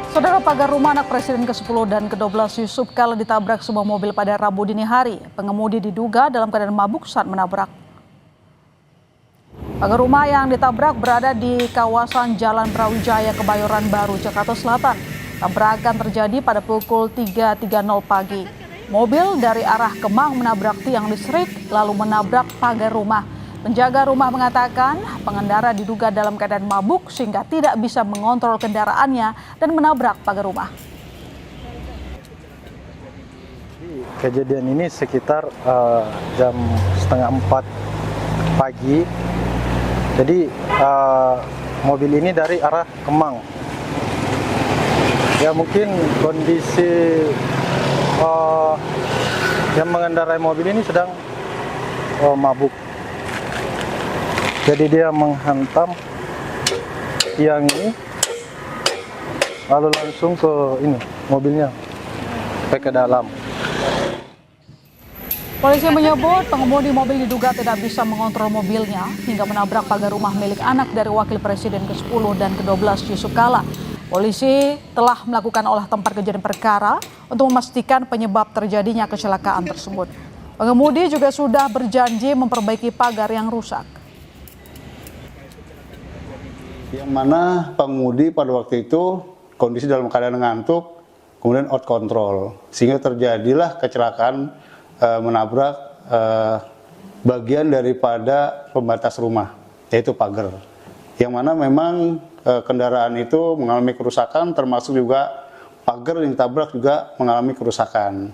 Saudara, pagar rumah anak Presiden ke-10 dan ke-12 Yusuf Kala ditabrak sebuah mobil pada Rabu dini hari. Pengemudi diduga dalam keadaan mabuk saat menabrak. Pagar rumah yang ditabrak berada di kawasan Jalan Brawijaya, Kebayoran Baru, Jakarta Selatan. Tabrakan terjadi pada pukul 3.30 pagi. Mobil dari arah Kemang menabrak tiang listrik lalu menabrak pagar rumah. Penjaga rumah mengatakan pengendara diduga dalam keadaan mabuk sehingga tidak bisa mengontrol kendaraannya dan menabrak pagar rumah. Kejadian ini sekitar jam 3:30 pagi. Jadi mobil ini dari arah Kemang. Ya mungkin kondisi yang mengendarai mobil ini sedang mabuk. Jadi dia menghantam tiang ini, lalu langsung ke mobilnya, sampai ke dalam. Polisi menyebut pengemudi mobil diduga tidak bisa mengontrol mobilnya hingga menabrak pagar rumah milik anak dari Wakil Presiden ke-10 dan ke-12 Yusuf Kala. Polisi telah melakukan olah tempat kejadian perkara untuk memastikan penyebab terjadinya kecelakaan tersebut. Pengemudi juga sudah berjanji memperbaiki pagar yang rusak. Yang mana pengemudi pada waktu itu kondisi dalam keadaan ngantuk, kemudian out control, sehingga terjadilah kecelakaan menabrak bagian daripada pembatas rumah, yaitu pagar. Yang mana memang kendaraan itu mengalami kerusakan, termasuk juga pagar yang ditabrak juga mengalami kerusakan.